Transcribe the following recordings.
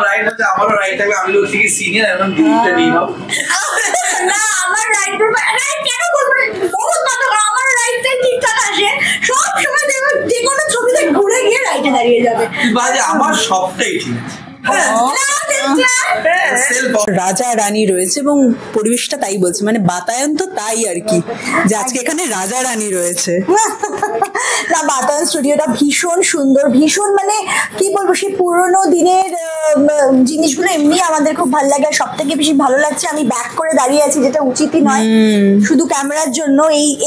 Right আছে, আমারও right থাকবে, আমি ওর থেকে সিনিয়র, এখন দিকটা নিয়ে নাও। না আমার রাইট কেন বলবো, বহুত কথা আমার রাইটটাই ঠিকঠাক আসে সব সময়। দেখো যে কোনো ছবিতে ঘুরে গিয়ে রাইটে দাঁড়িয়ে যাবে, বাজে আমার সবটাই ঠিক রাজা রানী রয়েছে এবং পরিবেশটা তাই বলছে, মানে বাতায়ন তো তাই আর কি, যে আজকে এখানে রাজা রানী রয়েছে। না বাতায়ন স্টুডিওটা ভীষণ সুন্দর, ভীষণ মানে কি বলবো, সেই পুরোনো দিনের জিনিসগুলো এমনি আমাদের খুব ভালো লাগে। আর সব থেকে বেশি ভালো লাগছে আমি ব্যাক করে দাঁড়িয়ে আছি, যেটা উচিতই নয় শুধু ক্যামেরার জন্য।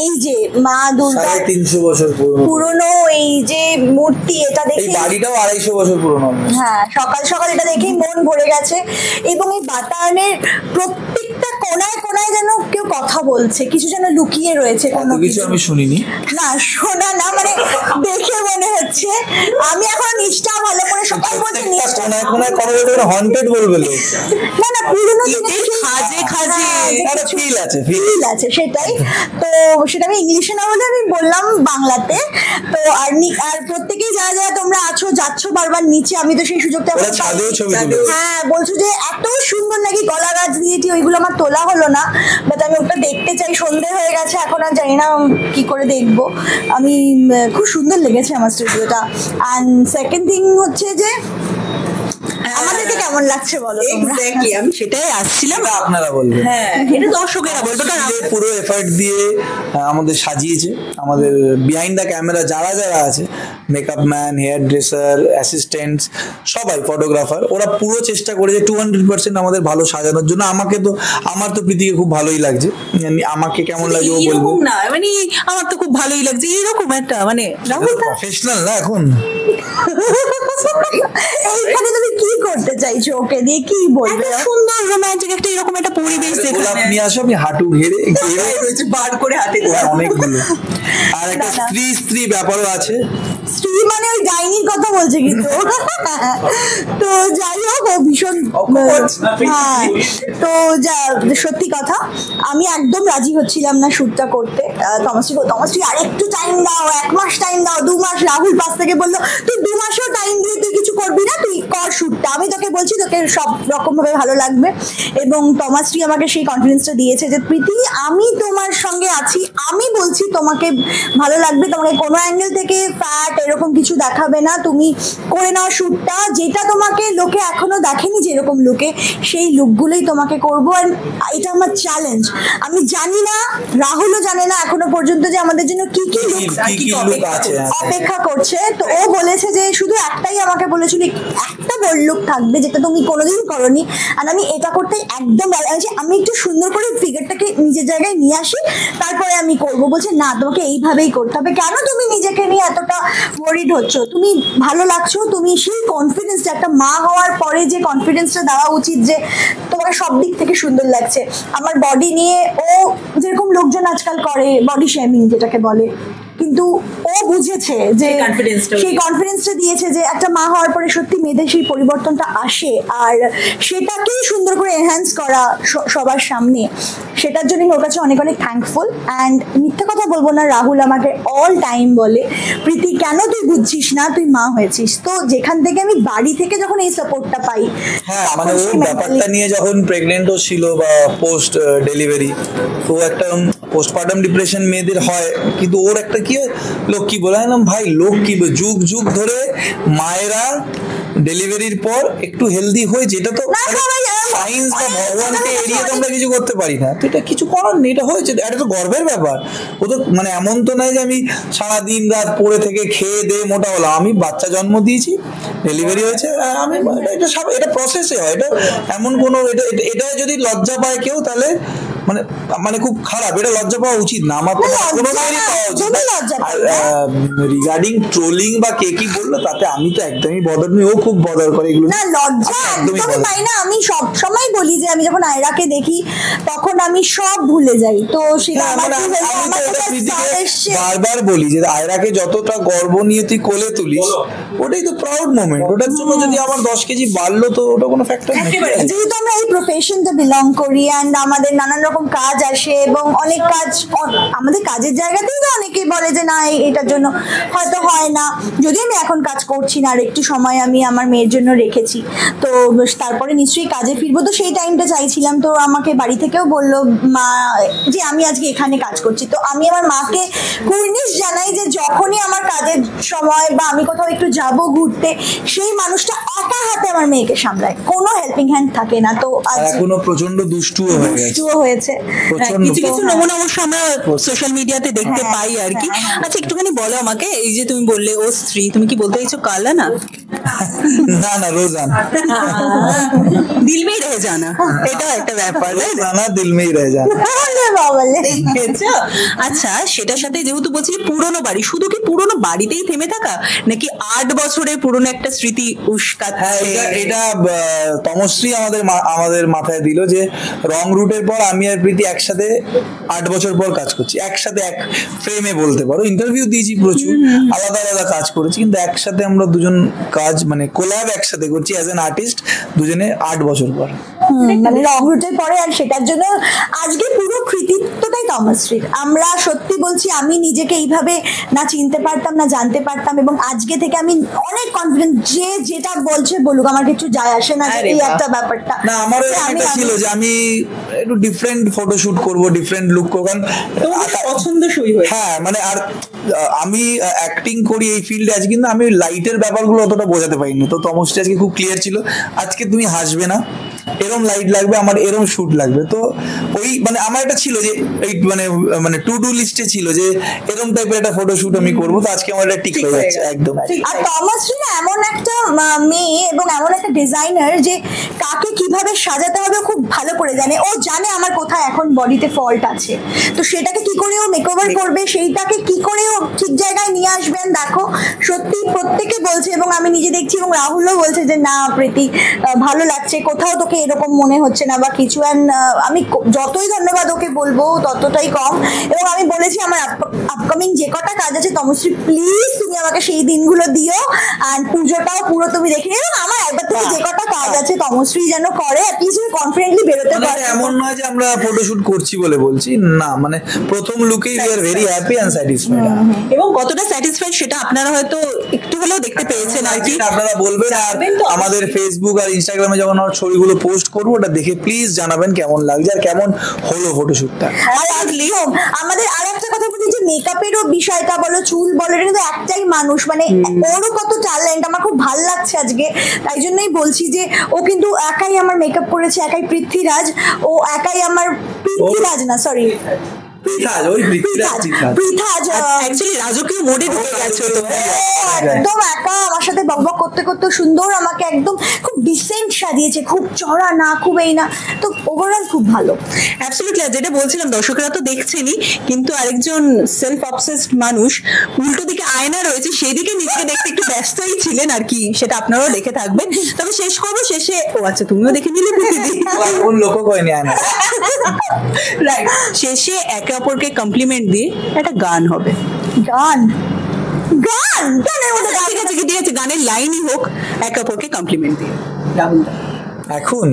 এই যে মা দুর্গা 350 বছর পুরনো এই যে মূর্তি, এটা দেখে বাড়িটাও 250 বছর পুরনো। হ্যাঁ, সকাল সকাল এটা দেখেই মন ভরে গেছে। এবং এই বাতায়নের প্রত্যেকটা কোনায় কোনায় যেন কেউ কথা বলছে, কিছু যেন লুকিয়ে রয়েছে। কোনো কিছু আমি শুনিনি, না শোনা না, মানে দেখে মনে হচ্ছে। আমি এখন নিচটা ভালো করে সকাল বলছি নিচটা কোনায় কোনায় কথা বলতে হন্টেড বলবে লোক। না না, পুরনো দিনের খাজে খাজে একটা ফিল আছে, ফিল আছে, সেটাই তো। সেটা আমি ইংলিশে না বলে আমি বললাম বাংলাতে। তো আর প্রত্যেকেই যা যা তোমরা আছো যাচ্ছ বারবার নিচে, আমি তো সেই সুযোগটা হ্যাঁ বলছো যে এত সুন্দর নাকি কলা গাছ দিয়েছি, ওইগুলো আমার তোলা হলো না, বাট আমি ওটা দেখতে চাই। সন্ধে হয়ে গেছে এখন, আর জানি না কি করে দেখবো। আমি খুব সুন্দর লেগেছে আমার স্টুডিওটা। অ্যান্ড সেকেন্ড থিং হচ্ছে যে আমাদেরকে কেমন লাগছে বলো তোমরা? এক্স্যাক্টলি, আমি সেটাই আসছিলাম, আপনারা বলবেন। হ্যাঁ, এটা দর্শকেরা বলবে, কারণ পুরো এফর্ট দিয়ে আমাদের সাজিয়েছে। আমাদের বিহাইন্ড দ্য ক্যামেরা যারা যারা আছে, makeup man, hairdresser, assistants, সবাই, ফটোগ্রাফার, ওরা পুরো চেষ্টা করেছে 200% আমাদের ভালো সাজানোর জন্য। আমার তো প্রীতিকে খুব ভালোই লাগছে। আমাকে কেমন লাগে ও বলবো না, মানে আমার তো খুব ভালোই লাগছে এরকম একটা, মানে রাহুল প্রফেশনাল না এখন। এইখানে তুমি কি করতে চাইছো, ওকে দিয়ে কি বলবে? সুন্দর রোমান্টিক একটা এরকম একটা পরিবেশ দেখলাম। আপনি আসো, আমি হাঁটু ঘেরে রয়েছে বার করে হাতে অনেকগুলো। আর একটা স্ত্রী ব্যাপারও আছে। স্ত্রী মানে ওই ডাইনির কথা বলছে কিন্তু। তো যাই হোক, ও ভীষণ হ্যাঁ। তো সত্যি কথা, আমি একদম রাজি হচ্ছিলাম না শ্যুটটা করতে। তমশ্রী আরেকটু টাইম দাও, 1 মাস টাইম দাও, 2 মাস। রাহুল পাশ থেকে বললো তুই 2 মাসও টাইম দিয়ে তুই কিছু করবি না, তুই কর শ্যুটটা, আমি তোকে বলছি তোকে সব রকম ভাবে ভালো লাগবে। এবং তমশ্রী আমাকে সেই কনফিডেন্সটা দিয়েছে যে প্রীতি আমি তোমার সঙ্গে আছি, আমি বলছি তোমাকে ভালো লাগবে, তোমাকে কোনো অ্যাঙ্গেল থেকে ফ্যাট এরকম কিছু দেখাবে না, তুমি করে নাও শ্যুটটা, যেটা তোমাকে লোকে এখনো দেখেনি যেরকম লুকে, সেই লুকগুলোই তোমাকে করবো। আর এটা আমার চ্যালেঞ্জ। আমি জানি না, রাহুলও জানে না এখনো পর্যন্ত যে আমাদের জন্য কি কি লুক অপেক্ষা করছে। তো ও বলেছে যে শুধু একটাই আমাকে বলেছিল, একটা বোল্ড লুক থাকবে যেটা তুমি কোনোদিন করোনি। আর আমি এটা করতে একদম আমি একটু সুন্দর করে ফিগারটাকে নিজের জায়গায় নিয়ে আসি, তারপরে আমি করবো। বলছে না, তোমাকে এইভাবেই করতে হবে। কেন তুমি নিজেকে নিয়ে এতটা ওয়ারিড হচ্ছ? তুমি ভালো লাগছো, তুমি সেই কনফিডেন্সটা, একটা মা হওয়ার পরে যে কনফিডেন্সটা দেওয়া উচিত যে তোমাকে সব দিক থেকে সুন্দর লাগছে। আমার বডি নিয়ে ও যেরকম লোকজন আজকাল করে বডি শেমিং যেটাকে বলে, কিন্তু ও বুঝেছে যে সেই কনফিডেন্সটা দিয়েছে যে একটা মা হওয়ার পরে সত্যি মেয়েদের সেই পরিবর্তনটা আসে, আর সেটাকেই সুন্দর করে এনহ্যান্স করা সবার সামনে। সেটার জন্য ওর কাছে অনেক অনেক থ্যাঙ্কফুল। অ্যান্ড মিথ্যা কথা বলবো না, রাহুল আমাকে অল টাইম বলে প্রীতি কেন তুই বুঝছিস না, তুই মা হয়েছিস। তো যেখান থেকে আমি বাড়ি থেকে যখন এই সাপোর্টটা পাই, হ্যাঁ মানে ওর ব্যাপারটা নিয়ে যখন প্রেগনেন্টও ছিল বা পোস্ট ডেলিভারি, তো একটা পোস্টপার্টাম ডিপ্রেশন মেয়েদের হয়, কিন্তু ওর একটা কি লোক কি বলে না ভাই, লোক কি যুগ যুগ ধরে মায়েরা ডেলিভারির পর একটু হেলদি হয়ে, যেটা তো সায়েন্স বা ভগবানকে এড়িয়ে তো আমরা কিছু করতে পারি না, তো এটা কিছু করার নেই, এটা হয়েছে, এটা তো গর্বের ব্যাপার। ও তো মানে এমন তো নয় যে আমি সারাদিন রাত পড়ে থেকে খেয়ে দিয়ে মোটা হলাম। আমি বাচ্চা জন্ম দিয়েছি, ডেলিভারি হয়েছে, আমি এটা প্রসেসে হয়, এটা এমন কোনো এটা যদি লজ্জা পায় কেউ তাহলে মানে খুব খারাপ, এটা লজ্জা পাওয়া উচিত না। আমার কোনো পাওয়া উচিত না। রিগার্ডিং ট্রোলিং বা কে কি বললো তাতে আমি তো একদমই বদর নই, ও খুব বদর করে এগুলো না, লজ্জা একদমই পাই না। আমি সব সময় বলি যে আমি যখন আয়রাকে দেখি তখন আমি সব ভুলে যাই। তো সেটা বারবার বলি যে আয়রাকে যতটা গর্ব নিয়ে তুই কোলে তুলিস, ওটাই তো প্রাউড মোমেন্ট। ওটার জন্য যদি আমার 10 কেজি বাড়লো তো ওটা কোনো ফ্যাক্টর নেই। যেহেতু আমরা এই প্রফেশনটা বিলং করি অ্যান্ড আমাদের নানান রকম রকম কাজ আসে এবং অনেক কাজ আমাদের কাজের জায়গাতেই তো অনেকেই বলে যে না এটার জন্য হয়তো হয় না, যদি আমি এখন কাজ করছি না আর একটু সময় আমি আমার মেয়ের জন্য রেখেছি, তো তারপরে নিশ্চয়ই কাজে ফিরবো, তো সেই টাইমটা চাইছিলাম। তো আমাকে বাড়ি থেকেও বললো মা যে আমি আজকে এখানে কাজ করছি, তো আমি আমার মাকে কুর্নিশ জানাই যে যখনই আমার কাজের সময় বা আমি কোথাও একটু যাব ঘুরতে, সেই মানুষটা একা হাতে আমার মেয়েকে সামলায়, কোনো হেল্পিং হ্যান্ড থাকে না। তো এখনো প্রচন্ড দুষ্টুও হয়েছে কিছু কিছু নমুনা অবশ্য আমরা সোশ্যাল মিডিয়াতে দেখতে পাই আর কি। আচ্ছা একটুখানি বলো আমাকে, এই যে তুমি বললে ও স্ত্রী, তুমি কি বলতে চাইছো কালা না? না না রোজান, দিল মেই রহে জানা, এটা একটা ব্যাপার, জানা দিল মেই রহে জানা। আচ্ছা সেটার সাথে যেহেতু বলছি পুরোনো বাড়ি, শুধু কি পুরোনো বাড়িতেই থেমে থাকা নাকি 8 বছরের পুরোনো একটা স্মৃতি উস্কাচ্ছে? হ্যাঁ এটা তমশ্রী আমাদের মাথায় দিল যে রং রুটের পর আমি আর প্রীতি একসাথে 8 বছর পর কাজ করছি, একসাথে এক ফ্রেমে বলতে পারো, ইন্টারভিউ দিয়েছি প্রচুর, আলাদা আলাদা কাজ করেছি, কিন্তু একসাথে আমরা দুজন কাজ মানে কোলাব একসাথে করছি অ্যাজ অ্যান আর্টিস্ট দুজনে 8 বছর পর, মানে রং রুটের পরে। আর সেটার জন্য আজকে পুরো কৃতিত্বটাই তমশ্রীর। আমরা সত্যি বলছি, আমি নিজেকে এইভাবে না চিনতে পারতাম না জানতে পারতাম, এবং আজকে থেকে আমি অনেক কনফিডেন্ট যে যেটা বলছে বলুক, আমার কিছু যায় আসে না, এই একটা ব্যাপারটা না আমারও একটা ছিল যে আমি একটু ডিফারেন্ট ফটোশুট করব, ডিফারেন্ট লুক করব, কারণ পছন্দসই হয়। হ্যাঁ মানে আর আমি অ্যাক্টিং করি এই ফিল্ডে আছি, কিন্তু আমি লাইটের ব্যাপারগুলো অতটা বোঝাতে পারিনি, তো তমশ্রী আজকে খুব ক্লিয়ার ছিল, আজকে তুমি হাসবে না, এরম লাইট লাগবে, আমার এরম শুট লাগবে। তো ওই মানে আমার একটা ছিল যে এই মানে টু ডু লিস্টে ছিল যে এরম টাইপের একটা ফটোশুট আমি করবো, তো আজকে আমার এটা ঠিক হয়ে যাচ্ছে একদম। আর তমশ্রী না এমন একটা মেয়ে এবং এমন একটা ডিজাইনার যে কাকে কিভাবে সাজাতে হবে খুব ভালো করে জানে। ও জানে আমার কোথায় এখন বডিতে ফল্ট আছে, তো সেটাকে কি করে ও মেকওভার করবে, সেইটাকে কি করে ও ঠিক জায়গায় নিয়ে আসবেন। দেখো সত্যি প্রত্যেকে বলছে এবং আমি নিজে দেখছি এবং রাহুলও বলছে যে না প্রীতি ভালো লাগছে, কোথাও তোকে এরকম মনে হচ্ছে না বা কিছু। অ্যান্ড আমি যতই ধন্যবাদ ওকে বলবো ততটাই কম। এবং আমি বলেছি আমার আপকামিং যে কটা কাজ আছে তমশ্রী প্লিজ তুমি আমাকে সেই দিনগুলো দিও, আর পুজোটাও পুরো তুমি দেখে নিও। এবং আমার একবার থেকে যে কটা কাজ আছে তমশ্রী যেন করে, অ্যাটলিস্ট কনফিডেন্টলি বেরোতে পারে। এমন নয় যে আমরা ফটোশুট করছি বলে বলছি না, মানে প্রথম লুকেই we are very happy and satisfied. এবং কতটা স্যাটিসফাইড সেটা আপনারা হয়তো একটু হলেও দেখতে পেয়েছেন আর কি, আপনারা বলবেন। আর আমাদের ফেসবুক আর ইনস্টাগ্রামে যখন আমরা ছবিগুলো পোস্ট করবো ওটা দেখে প্লিজ জানাবেন কেমন লাগছে আর কেমন হলো ফটোশুটটা। আর আমাদের আর একটা কথা বলি যে মেকআপেরও বিষয়টা বলো, চুল বলো, এটা কিন্তু একটাই মানুষ, মানে ওরও কত ট্যালেন্ট। আমার খুব ভালো লাগছে আজকে, তাই জন্যই বলছি যে ও কিন্তু একাই আমার মেকআপ করেছে, একাই পৃথ্বীরাজ, ও একাই আমার পৃথ্বীরাজ না সরি একদম একা আমার সাথে বকবক করতে করতে সুন্দর আমাকে একদম খুব ডিসেন্ট সাজিয়েছে, খুব চড়া না খুব এই না, তো ওভারঅল খুব ভালো। অ্যাবসলিউটলি, যেটা বলছিলাম দর্শকরা তো দেখছেনই, কিন্তু আরেকজন সেলফ অবসেসড মানুষ উল্টো দিকে আয়না রয়েছে, সেই দিকে নিজেকে দেখতে একটু ব্যস্তই ছিলেন আর কি, সেটা আপনারাও দেখে থাকবেন। তবে শেষ করবো শেষে, ও আচ্ছা তুমিও দেখে নিলে লোকও কয়নি আয়না, রাইট, শেষে একে অপরকে কমপ্লিমেন্ট দিয়ে একটা গান হবে। গান গান গানের মধ্যে ঠিক আছে ঠিক আছে, গানের লাইনই হোক একে অপরকে কমপ্লিমেন্ট দিয়ে। এখন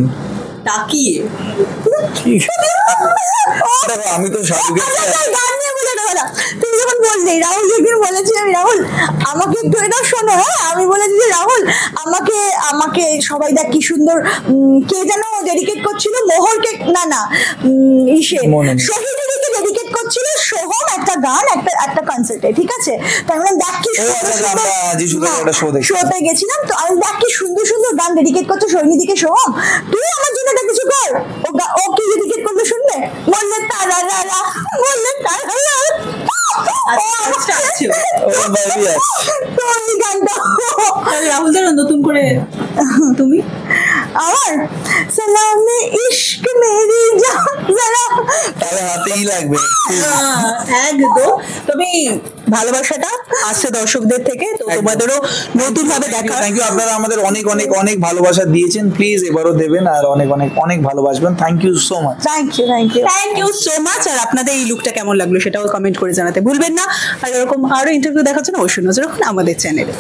তাকিয়ে আমি তো গান নিয়ে বলে না, তুমি যখন বললে রাহুল যেদিন বলেছি আমি রাহুল আমাকে একটু এটা শোনো, আমি বলেছি যে রাহুল আমাকে আমাকে সবাই দেখ কি সুন্দর, কে যেন ডেডিকেট করছিল মোহরকে, না না ইসে শহীদকে ডেডিকেট করছিল সোহম একটা গান একটা কনসার্টে, ঠিক আছে? তো আমি দেখ কি শোতে গেছিলাম, তো আমি দেখ কি সুন্দর সুন্দর গান ডেডিকেট করছো শহীদিকে সোহম, তুই আমার জন্য একটা কিছু কর। ও কি ডেডিকেট করবে শুনবে? বললে তারা রারা, বললে তারা রাহুল দার নতুন করে তুমি আমার সালামে ইশক মেরি জান যারা তাহলে হাতেই লাগবে একদম। তবে ভালোবাসাটা আসছে দর্শকদের থেকে, তো তোমাদেরও নতুন ভাবে দেখা। থ্যাংক ইউ, আপনারা আমাদের অনেক অনেক অনেক ভালোবাসা দিয়েছেন, প্লিজ এবারও দেবেন আর অনেক অনেক অনেক ভালোবাসবেন। Thank you so much. Thank you thank you thank you so much. আর আপনাদের এই লুকটা কেমন লাগলো সেটাও কমেন্ট করে জানাতে ভুলবেন না। আর এরকম আরো ইন্টারভিউ দেখার জন্য অবশ্যই নজর রাখুন আমাদের চ্যানেলে।